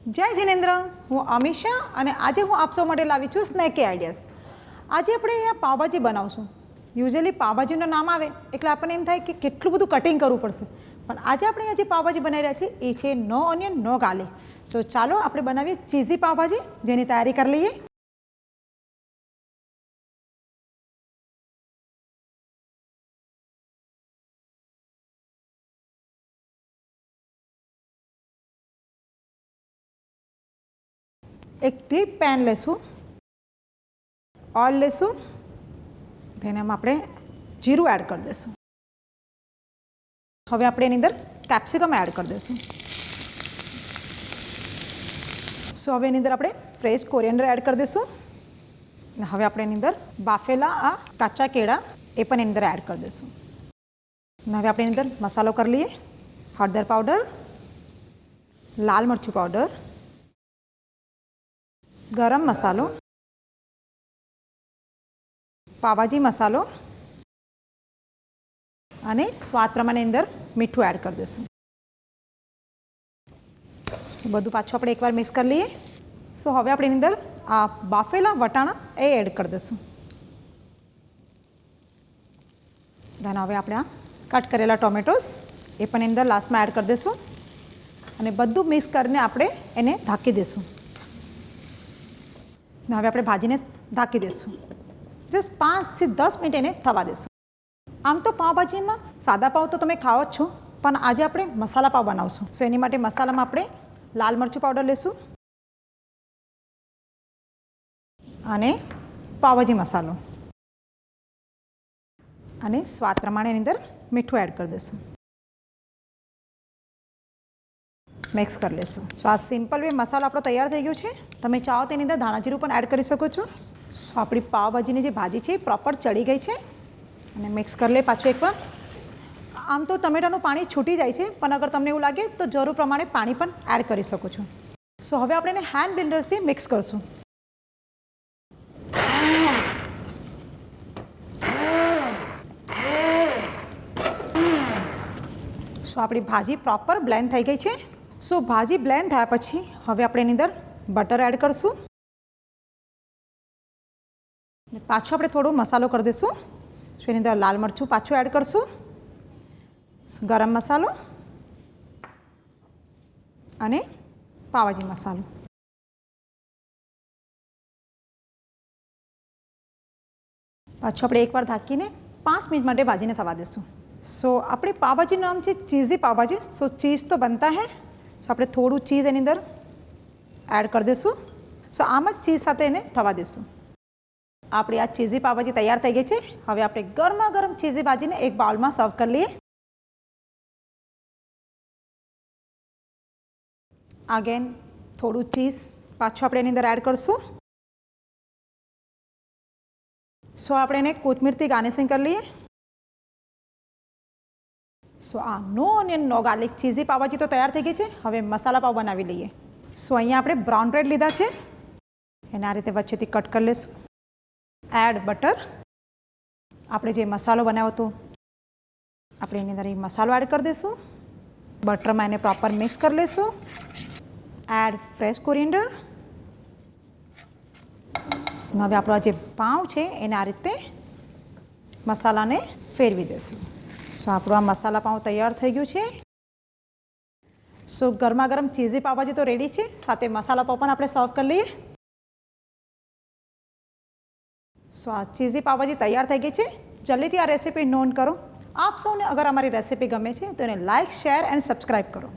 જય જિનેન્દ્ર, હું અમીષા અને આજે હું આપ સૌ માટે લાવી છું સ્નેકી આઈડિયાઝ. આજે આપણે અહીંયા પાવભાજી બનાવશું. યુઝ્યુઅલી પાવભાજીનું નામ આવે એટલે આપણને એમ થાય કે કેટલું બધું કટિંગ કરવું પડશે, પણ આજે આપણે અહીંયા જે પાવભાજી બનાવી રહ્યા છીએ એ છે નો ઓનિયન નો ગાર્લિક. તો ચાલો આપણે બનાવીએ ચીઝી પાવભાજી, જેની તૈયારી કરી લઈએ. એક ડીપ પેન લેશું, ઓઇલ લેશું, તેનામાં આપણે જીરું એડ કરી દઈશું. હવે આપણે એની અંદર કેપ્સિકમ એડ કરી દઈશું. સો હવે એની અંદર આપણે ફ્રેશ કોરિએન્ડર એડ કરી દઈશું. હવે આપણે એની અંદર બાફેલા આ કાચા કેળા એ પણ એની અંદર એડ કરી દઈશું. હવે આપણે એની અંદર મસાલો કરી લઈએ. હળદર પાવડર, લાલ મરચું પાવડર, ગરમ મસાલો, પાવભાજી મસાલો અને સ્વાદ પ્રમાણે અંદર મીઠું એડ કરી દઈશું. બધું પાછું આપણે એકવાર મિક્સ કરી લઈએ. સો હવે આપણે એની અંદર આ બાફેલા વટાણા એ એડ કરી દઈશું. ધન હવે આપણે આ કટ કરેલા ટોમેટોસ એ પણ અંદર લાસ્ટમાં એડ કરી દઈશું અને બધું મિક્સ કરીને આપણે એને ઢાંકી દઈશું. હવે આપણે ભાજીને ઢાંકી દઈશું. જસ્ટ 5 થી 10 મિનિટ એને થવા દઈશું. આમ તો પાવભાજીમાં સાદા પાવ તો તમે ખાઓ જ છો, પણ આજે આપણે મસાલા પાવ બનાવશું. સો એની માટે મસાલામાં આપણે લાલ મરચું પાવડર લઈશું અને પાવભાજી મસાલો અને સ્વાદ પ્રમાણે એની અંદર મીઠું એડ કરી દઈશું. મિક્સ કરી લઈશું. સો આ સિમ્પલ વે મસાલો આપણો તૈયાર થઈ ગયો છે. તમે ચાહો તેની અંદર ધાણા જીરું પણ એડ કરી શકો છો. સો આપણી પાવભાજીની જે ભાજી છે એ પ્રોપર ચડી ગઈ છે અને મિક્સ કરી લે પાછું એકવાર. આમ તો ટમેટાનું પાણી છૂટી જાય છે, પણ અગર તમને એવું લાગે તો જરૂર પ્રમાણે પાણી પણ એડ કરી શકો છો. સો હવે આપણે એને હેન્ડ બ્લેન્ડરથી મિક્સ કરશું. સો આપણી ભાજી પ્રોપર બ્લેન્ડ થઈ ગઈ છે. સો ભાજી બ્લેન્ડ થયા પછી હવે આપણે એની અંદર બટર એડ કરીશું. પાછું આપણે થોડો મસાલો કરી દઈશું. સો એની અંદર લાલ મરચું પાછું એડ કરીશું, ગરમ મસાલો અને પાવભાજી મસાલો. પાછું આપણે એકવાર ઢાંકીને 5 મિનિટ માટે ભાજીને થવા દઈશું. સો આપણી પાવભાજીનું નામ છે ચીઝી પાવભાજી. સો ચીઝ તો બનતા હૈ. સો આપણે થોડું ચીઝ એની અંદર એડ કરી દઈશું. સો આમ જ ચીઝ સાથે એને થવા દઈશું. આપણી આ ચીઝી પાવભાજી તૈયાર થઈ ગઈ છે. હવે આપણે ગરમા ગરમ ચીઝી ભાજીને એક બાઉલમાં સર્વ કરી લઈએ. અગેન થોડું ચીઝ પાછું આપણે એની અંદર એડ કરીશું. સો આપણે એને કોથમીરથી ગાર્નિશિંગ કરી લઈએ. સો આ નો ઓનિયન નો ગાર્લિક ચીઝી પાવભાજી તો તૈયાર થઈ ગઈ છે. હવે મસાલા પાવ બનાવી લઈએ. સો અહીંયા આપણે બ્રાઉન બ્રેડ લીધા છે, એને આ રીતે વચ્ચેથી કટ કરી લઈશું. Add butter. આપણે જે મસાલો બનાવ્યો હતો આપણે એની અંદર એ મસાલો એડ કરી દઈશું. બટરમાં એને પ્રોપર મિક્સ કરી લઈશું. Add fresh coriander. હવે આપણો જે પાઉં છે એને આ રીતે મસાલાને ફેરવી દઈશું. સો આપણું આ મસાલા પાઉં તૈયાર થઈ ગયું છે. સો ગરમા ગરમ ચીઝી પાવભાજી તો રેડી છે, સાથે મસાલા પાવ પણ આપણે સર્વ કરી લઈએ. સો આ ચીઝી પાવભાજી તૈયાર થઈ ગઈ છે. જલ્દીથી આ રેસીપી નોંધ કરો. આપ સૌને અગર અમારી રેસીપી ગમે છે તો એને લાઇક, શેર એન્ડ સબસ્ક્રાઈબ કરો.